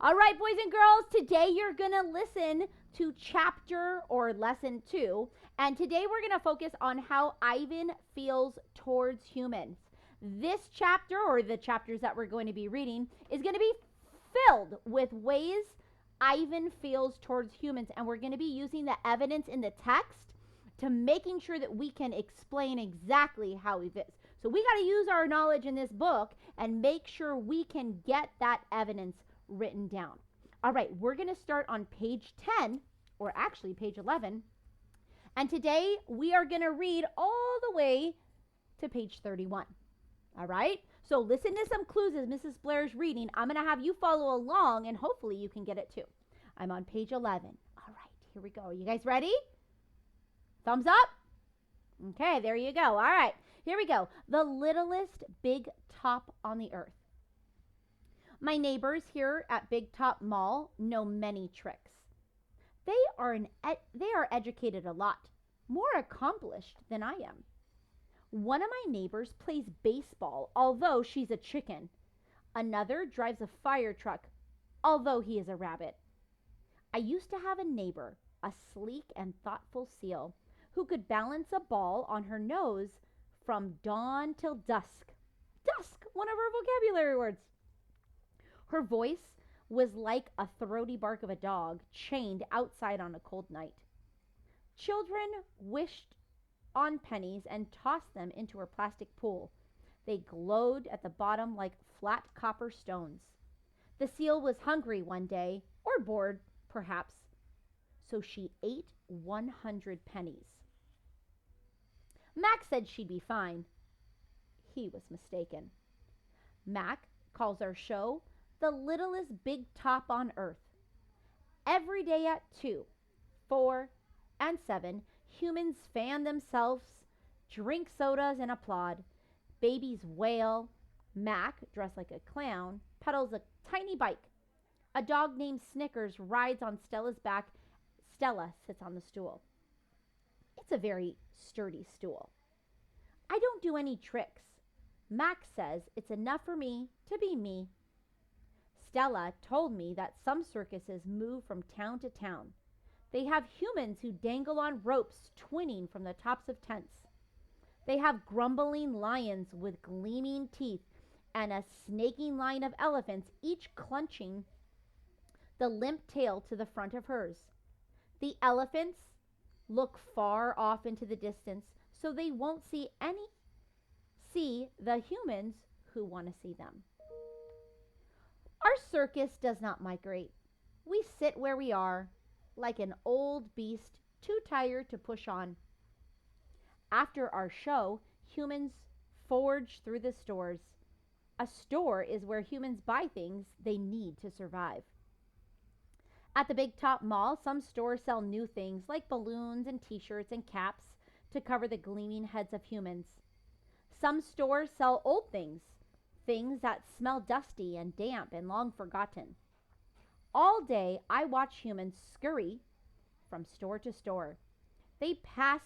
All right, boys and girls, today you're going to listen to chapter or lesson 2. And today we're going to focus on how Ivan feels towards humans. This chapter, or the chapters that we're going to be reading, is going to be filled with ways Ivan feels towards humans. And we're going to be using the evidence in the text to making sure that we can explain exactly how he feels. So we got to use our knowledge in this book and make sure we can get that evidence written down. All right, we're going to start on page 10, or actually page 11. And today we are going to read all the way to page 31. All right, so listen to some clues as Mrs. Blair's reading. I'm going to have you follow along and hopefully you can get it too. I'm on page 11. All right, here we go. Are you guys ready? Thumbs up? Okay, there you go. All right, here we go. The littlest big top on the earth. My neighbors here at Big Top Mall know many tricks. They are educated a lot, more accomplished than I am. One of my neighbors plays baseball, although she's a chicken. Another drives a fire truck, although he is a rabbit. I used to have a neighbor, a sleek and thoughtful seal, who could balance a ball on her nose from dawn till dusk. Dusk, one of her vocabulary words. Her voice was like a throaty bark of a dog chained outside on a cold night. Children wished on pennies and tossed them into her plastic pool. They glowed at the bottom like flat copper stones. The seal was hungry one day, or bored, perhaps, so she ate 100 pennies. Mac said she'd be fine. He was mistaken. Mac calls our show the littlest big top on earth. Every day at 2, 4, and 7, humans fan themselves, drink sodas, and applaud. Babies wail. Mac, dressed like a clown, pedals a tiny bike. A dog named Snickers rides on Stella's back. Stella sits on the stool. It's a very sturdy stool. I don't do any tricks. Mac says it's enough for me to be me. Stella told me that some circuses move from town to town. They have humans who dangle on ropes twinning from the tops of tents. They have grumbling lions with gleaming teeth and a snaking line of elephants, each clenching the limp tail to the front of hers. The elephants look far off into the distance so they won't see the humans who want to see them. Our circus does not migrate. We sit where we are, like an old beast too tired to push on. After our show, humans forge through the stores. A store is where humans buy things they need to survive. At the Big Top Mall, some stores sell new things like balloons and t-shirts and caps to cover the gleaming heads of humans. Some stores sell old things, things that smell dusty and damp and long forgotten. All day, I watch humans scurry from store to store. They pass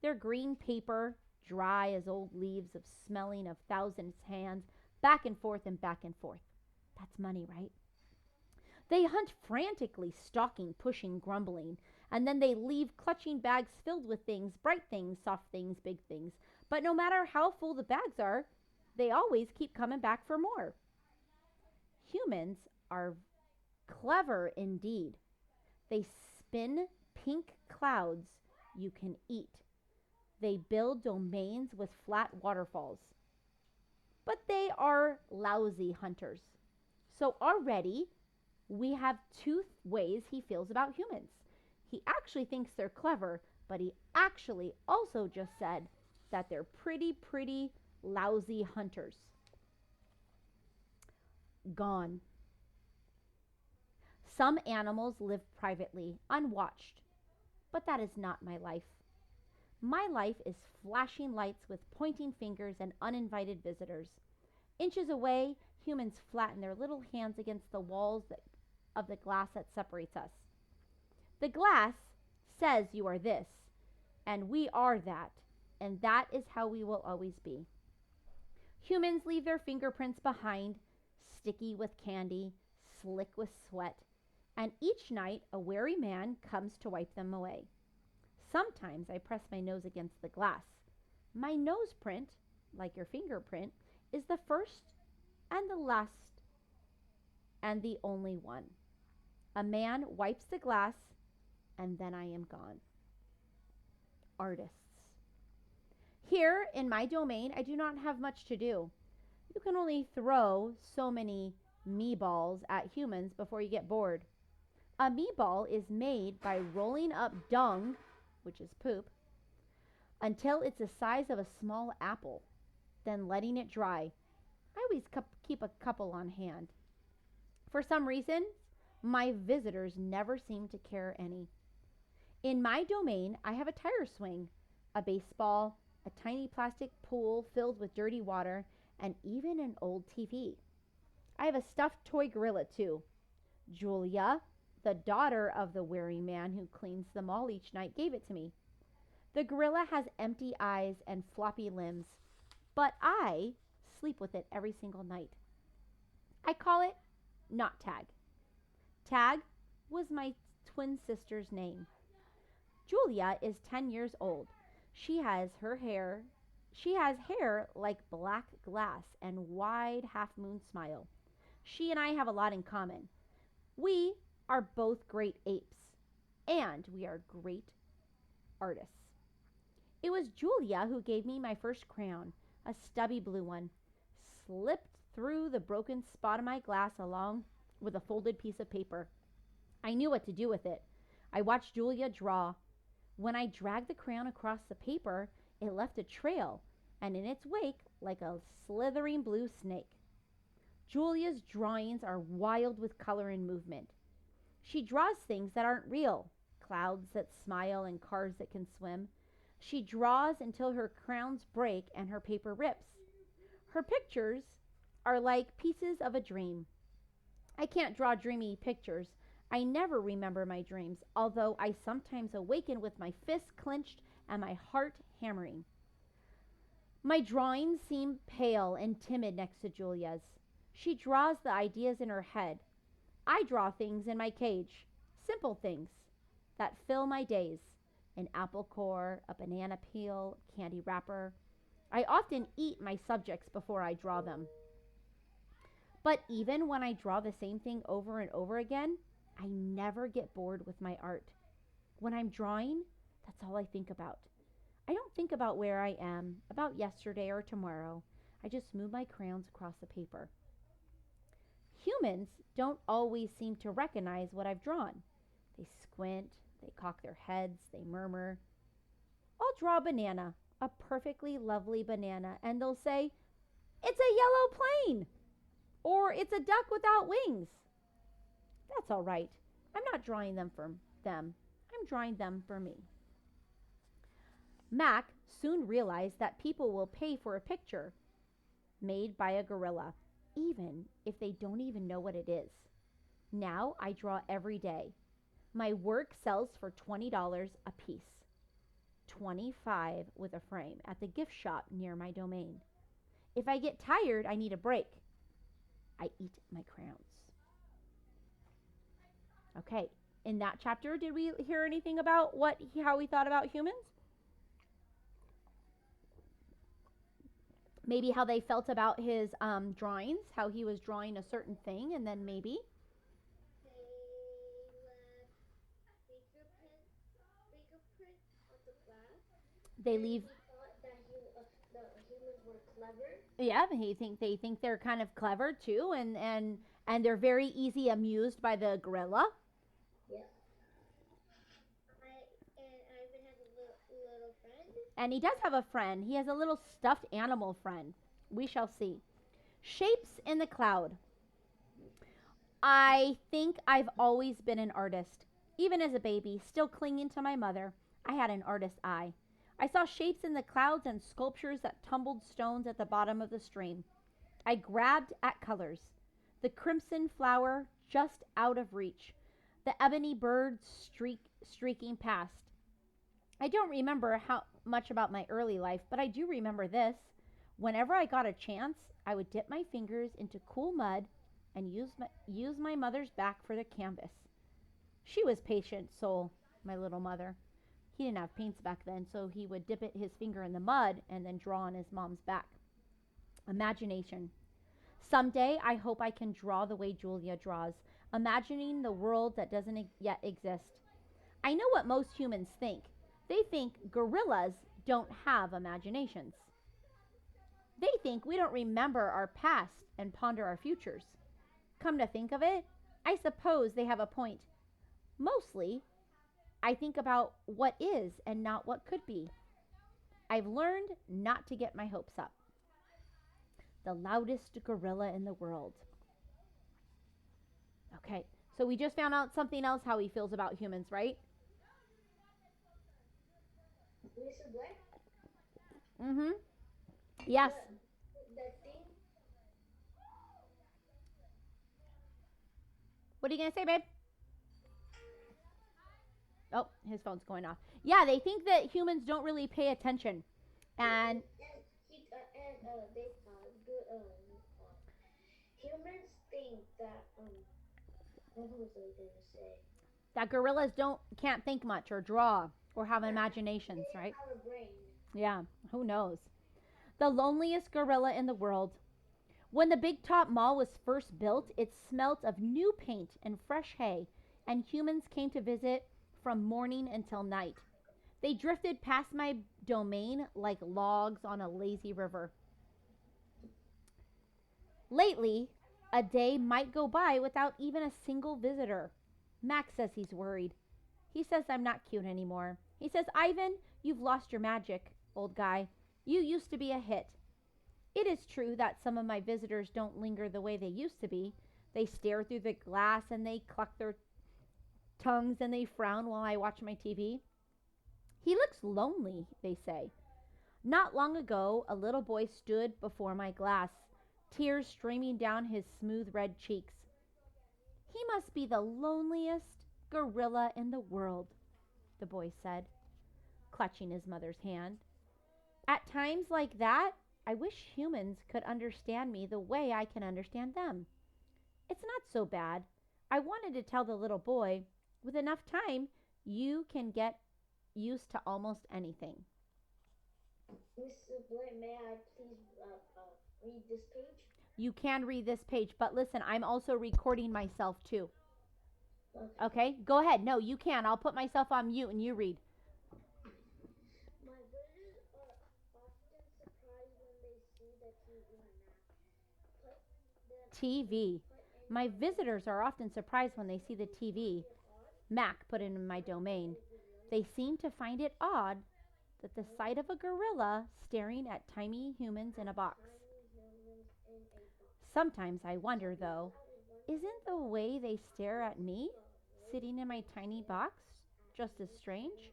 their green paper, dry as old leaves of smelling of thousands hands, back and forth and back and forth. That's money, right? They hunt frantically, stalking, pushing, grumbling, and then they leave clutching bags filled with things, bright things, soft things, big things. But no matter how full the bags are, they always keep coming back for more. Humans are clever indeed. They spin pink clouds you can eat. They build domains with flat waterfalls. But they are lousy hunters. So already we have two ways he feels about humans. He actually thinks they're clever, but he actually also just said that they're pretty lousy hunters. Gone. Some animals live privately, unwatched, but that is not my life. My life is flashing lights with pointing fingers and uninvited visitors. Inches away, humans flatten their little hands against the walls of the glass that separates us. The glass says you are this, and we are that, and that is how we will always be. Humans leave their fingerprints behind, sticky with candy, slick with sweat, and each night a wary man comes to wipe them away. Sometimes I press my nose against the glass. My nose print, like your fingerprint, is the first and the last and the only one. A man wipes the glass, and then I am gone. Artists. Here in my domain, I do not have much to do. You can only throw so many me balls at humans before you get bored. A me ball is made by rolling up dung, which is poop, until it's the size of a small apple, then letting it dry. I always keep a couple on hand. For some reason, my visitors never seem to care any. In my domain, I have a tire swing, a baseball, a tiny plastic pool filled with dirty water, and even an old TV. I have a stuffed toy gorilla too. Julia, the daughter of the wary man who cleans the mall each night, gave it to me. The gorilla has empty eyes and floppy limbs, but I sleep with it every single night. I call it Not Tag. Tag was my twin sister's name. Julia is 10 years old. She has hair like black glass and wide half-moon smile. She and I have a lot in common. We are both great apes, and we are great artists. It was Julia who gave me my first crayon, a stubby blue one, slipped through the broken spot of my glass along with a folded piece of paper. I knew what to do with it. I watched Julia draw. When I dragged the crayon across the paper, it left a trail, and in its wake, like a slithering blue snake. Julia's drawings are wild with color and movement. She draws things that aren't real, clouds that smile and cars that can swim. She draws until her crayons break and her paper rips. Her pictures are like pieces of a dream. I can't draw dreamy pictures. I never remember my dreams, although I sometimes awaken with my fists clenched and my heart hammering. My drawings seem pale and timid next to Julia's. She draws the ideas in her head. I draw things in my cage, simple things that fill my days. An apple core, a banana peel, candy wrapper. I often eat my subjects before I draw them. But even when I draw the same thing over and over again, I never get bored with my art. When I'm drawing, that's all I think about. I don't think about where I am, about yesterday or tomorrow. I just move my crayons across the paper. Humans don't always seem to recognize what I've drawn. They squint, they cock their heads, they murmur. I'll draw a banana, a perfectly lovely banana, and they'll say, "It's a yellow plane," or "It's a duck without wings." That's all right. I'm not drawing them for them. I'm drawing them for me. Mac soon realized that people will pay for a picture made by a gorilla, even if they don't even know what it is. Now I draw every day. My work sells for $20 a piece, $25 with a frame at the gift shop near my domain. If I get tired, I need a break. I eat my crayons. Okay, in that chapter, did we hear anything about how he thought about humans? Maybe how they felt about his drawings, how he was drawing a certain thing, and then maybe they leave. Humans were clever. Yeah, they think they're kind of clever too, and they're very easy amused by the gorilla. Yeah. Ivan has a little friend. And he does have a friend. He has a little stuffed animal friend. We shall see. Shapes in the cloud. I think I've always been an artist. Even as a baby, still clinging to my mother, I had an artist's eye. I saw shapes in the clouds and sculptures that tumbled stones at the bottom of the stream. I grabbed at colors. The crimson flower just out of reach. The ebony bird streaking past. I don't remember how much about my early life, but I do remember this. Whenever I got a chance, I would dip my fingers into cool mud and use my mother's back for the canvas. She was patient soul, my little mother. He didn't have paints back then, so he would dip his finger in the mud and then draw on his mom's back. Imagination. Someday, I hope I can draw the way Julia draws, imagining the world that doesn't yet exist. I know what most humans think. They think gorillas don't have imaginations. They think we don't remember our past and ponder our futures. Come to think of it, I suppose they have a point. Mostly, I think about what is and not what could be. I've learned not to get my hopes up. The loudest gorilla in the world. Okay, so we just found out something else how he feels about humans, right? Mr. Black? Mm-hmm. Yes. That thing? What are you going to say, babe? Oh, his phone's going off. Yeah, they think that humans don't really pay attention. And They good humans think that what was I gonna say? that gorillas can't think much or draw or have imaginations, They right? have a brain. Yeah, who knows? The loneliest gorilla in the world. When the Big Top Mall was first built, it smelt of new paint and fresh hay, and humans came to visit from morning until night. They drifted past my domain like logs on a lazy river. Lately, a day might go by without even a single visitor. Max says he's worried. He says I'm not cute anymore. He says, Ivan, you've lost your magic, old guy. You used to be a hit. It is true that some of my visitors don't linger the way they used to be. They stare through the glass and they cluck their tongues and they frown while I watch my TV. He looks lonely, they say. Not long ago, a little boy stood before my glass, tears streaming down his smooth red cheeks. He must be the loneliest gorilla in the world, the boy said, clutching his mother's hand. At times like that, I wish humans could understand me the way I can understand them. It's not so bad. I wanted to tell the little boy, with enough time, you can get used to almost anything. Mr. Black, may I please read this page? You can read this page, but listen, I'm also recording myself too. Okay, go ahead. No, you can. I'll put myself on mute and you read. My visitors are often surprised when they see the TV. My visitors are often surprised when they see the TV. Mac put it in my domain. They seem to find it odd that the sight of a gorilla staring at tiny humans in a box. Sometimes I wonder, though, isn't the way they stare at me, sitting in my tiny box, just as strange?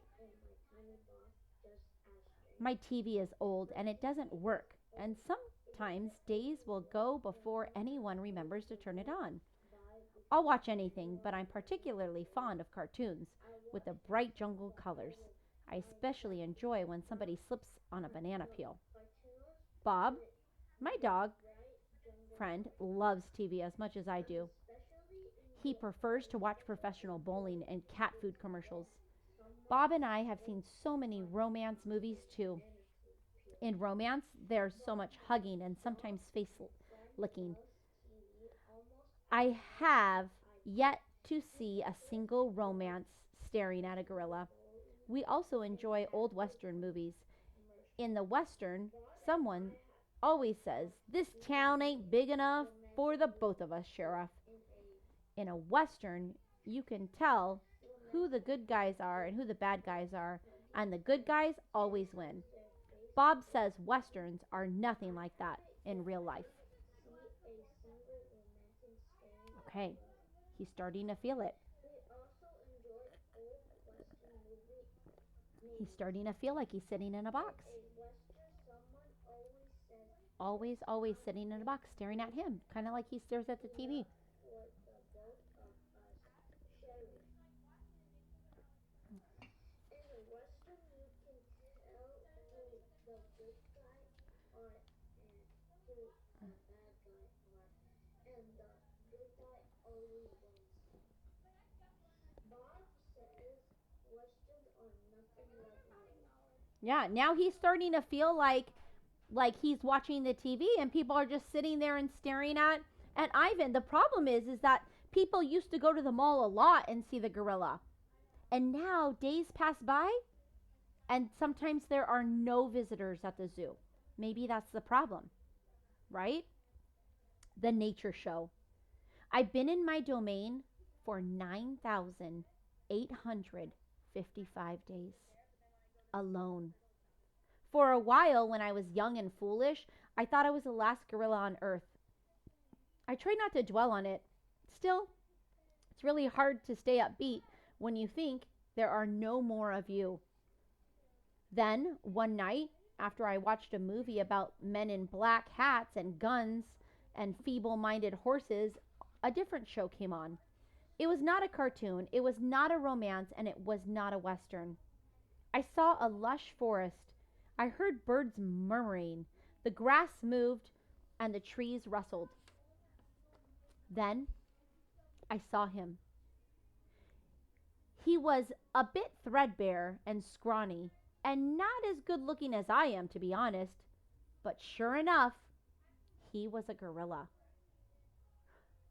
My TV is old and it doesn't work, and sometimes days will go before anyone remembers to turn it on. I'll watch anything, but I'm particularly fond of cartoons with the bright jungle colors. I especially enjoy when somebody slips on a banana peel. Bob, my dog friend, loves TV as much as I do. He prefers to watch professional bowling and cat food commercials. Bob and I have seen so many romance movies too. In romance, there's so much hugging and sometimes face licking. I have yet to see a single romance staring at a gorilla. We also enjoy old Western movies. In the Western, someone always says, "This town ain't big enough for the both of us, Sheriff." In a Western, you can tell who the good guys are and who the bad guys are, and the good guys always win. Bob says Westerns are nothing like that in real life. Okay, he's starting to feel it. He's starting to feel like he's sitting in a box. Always sitting in a box, staring at him, kind of like he stares at the TV. Yeah, now he's starting to feel like he's watching the TV and people are just sitting there and staring at Ivan. The problem is that people used to go to the mall a lot and see the gorilla. And now days pass by and sometimes there are no visitors at the zoo. Maybe that's the problem, right? The nature show. I've been in my domain for 9,855 days alone. For a while, when I was young and foolish, I thought I was the last gorilla on earth. I try not to dwell on it. Still, it's really hard to stay upbeat when you think there are no more of you. Then, one night, after I watched a movie about men in black hats and guns and feeble minded horses, a different show came on. It was not a cartoon, it was not a romance, and it was not a western. I saw a lush forest. I heard birds murmuring. The grass moved and the trees rustled. Then I saw him. He was a bit threadbare and scrawny, and not as good looking as I am, to be honest. But sure enough, he was a gorilla.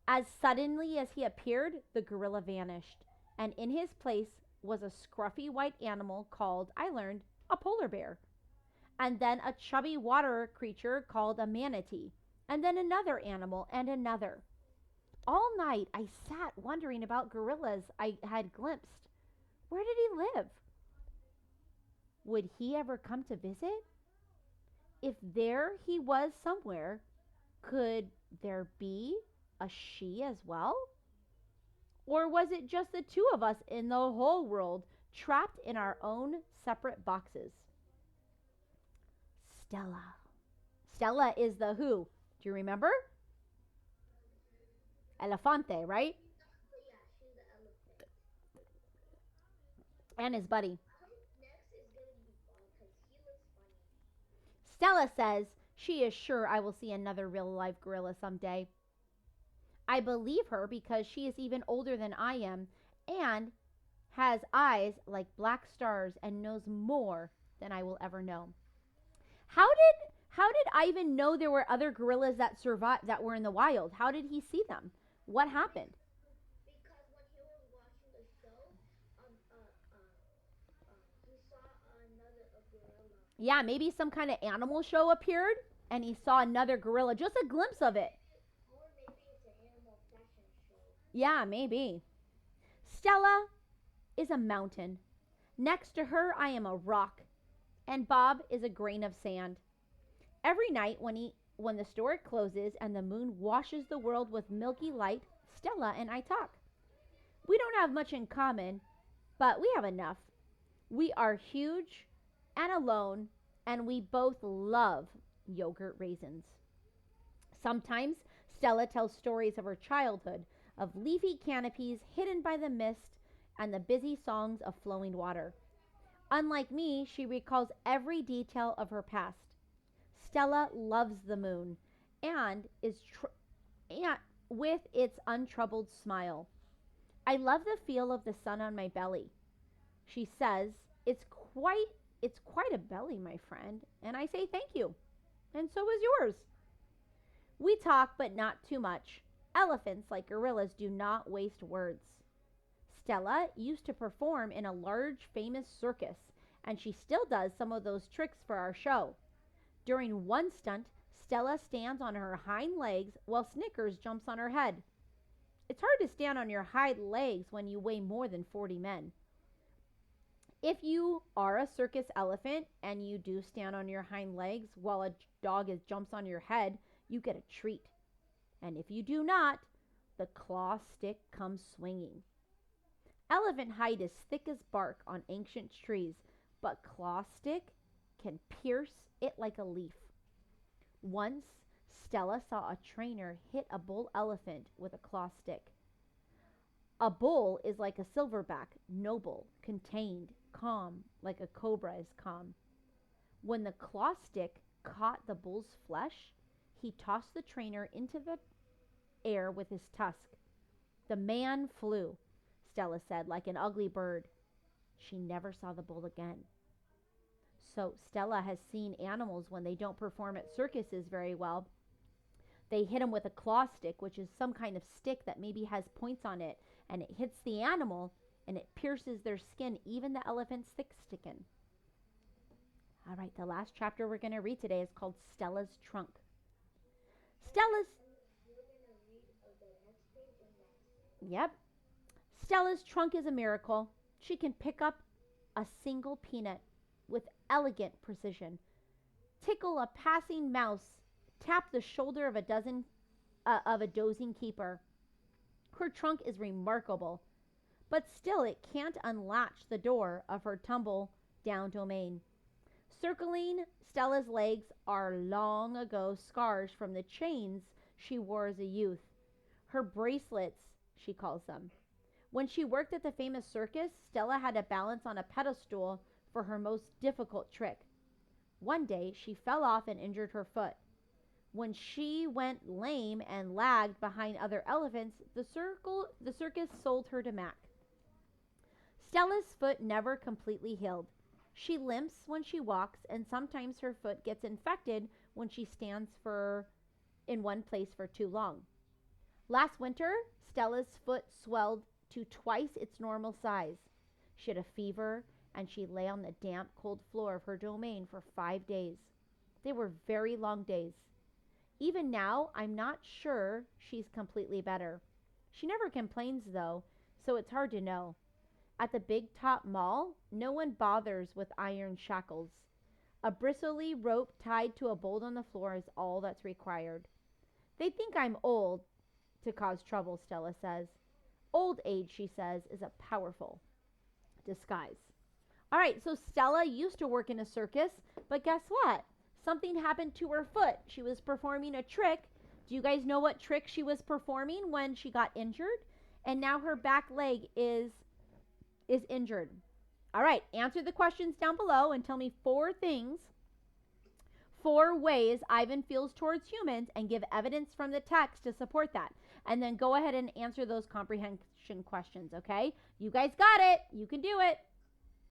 As suddenly as he appeared, the gorilla vanished, and in his place was a scruffy white animal called, I learned, a polar bear. And then a chubby water creature called a manatee, and then another animal and another. All night I sat wondering about gorillas I had glimpsed. Where did he live? Would he ever come to visit? If there he was somewhere, could there be a she as well? Or was it just the two of us in the whole world, trapped in our own separate boxes? Stella. Stella is the who? Do you remember? Elefante, right? Yeah, she's the elephant. And his buddy. I hope next is gonna be Bob because he looks funny. Stella says she is sure I will see another real life gorilla someday. I believe her because she is even older than I am and has eyes like black stars and knows more than I will ever know. How did Ivan know there were other gorillas that survived that were in the wild? How did he see them? What happened? Because when he was watching the show, he saw another a gorilla. Yeah, maybe some kind of animal show appeared and he saw another gorilla, just a glimpse of it. Or maybe it's an animal fashion show. Yeah, maybe. Stella is a mountain. Next to her, I am a rock, and Bob is a grain of sand. Every night when the store closes and the moon washes the world with milky light, Stella and I talk. We don't have much in common, but we have enough. We are huge and alone, and we both love yogurt raisins. Sometimes Stella tells stories of her childhood, of leafy canopies hidden by the mist and the busy songs of flowing water. Unlike me, she recalls every detail of her past. Stella loves the moon and and with its untroubled smile. I love the feel of the sun on my belly. She says, it's quite a belly, my friend, and I say thank you. And so is yours. We talk, but not too much. Elephants, like gorillas, do not waste words. Stella used to perform in a large, famous circus, and she still does some of those tricks for our show. During one stunt, Stella stands on her hind legs while Snickers jumps on her head. It's hard to stand on your hind legs when you weigh more than 40 men. If you are a circus elephant and you do stand on your hind legs while a jumps on your head, you get a treat. And if you do not, the claw stick comes swinging. Elephant hide is thick as bark on ancient trees, but claw stick can pierce it like a leaf. Once, Stella saw a trainer hit a bull elephant with a claw stick. A bull is like a silverback, noble, contained, calm, like a cobra is calm. When the claw stick caught the bull's flesh, he tossed the trainer into the air with his tusk. The man flew, Stella said, like an ugly bird. She never saw the bull again. So Stella has seen animals when they don't perform at circuses very well. They hit them with a claw stick, which is some kind of stick that maybe has points on it, and it hits the animal and it pierces their skin, even the elephant's thick skin. All right, the last chapter we're going to read today is called Stella's Trunk. Stella's Yep. Stella's trunk is a miracle. She can pick up a single peanut with elegant precision, tickle a passing mouse, tap the shoulder of a dozing keeper. Her trunk is remarkable, but still it can't unlatch the door of her tumble down domain. Circling Stella's legs are long ago scars from the chains she wore as a youth. Her bracelets, she calls them. When she worked at the famous circus, Stella had to balance on a pedestal for her most difficult trick. One day, she fell off and injured her foot. When she went lame and lagged behind other elephants, the circus sold her to Mac. Stella's foot never completely healed. She limps when she walks, and sometimes her foot gets infected when she stands in one place for too long. Last winter, Stella's foot swelled to twice its normal size. She had a fever, and she lay on the damp, cold floor of her domain for 5 days. They were very long days. Even now, I'm not sure she's completely better. She never complains, though, so it's hard to know. At the Big Top Mall, no one bothers with iron shackles. A bristly rope tied to a bolt on the floor is all that's required. They think I'm old to cause trouble, Stella says. Old age, she says, is a powerful disguise. All right, so Stella used to work in a circus, but guess what? Something happened to her foot. She was performing a trick. Do you guys know what trick she was performing when she got injured? And now her back leg is injured. All right, answer the questions down below and tell me 4 ways Ivan feels towards humans, and give evidence from the text to support that. And then go ahead and answer those comprehension questions, okay? You guys got it. You can do it.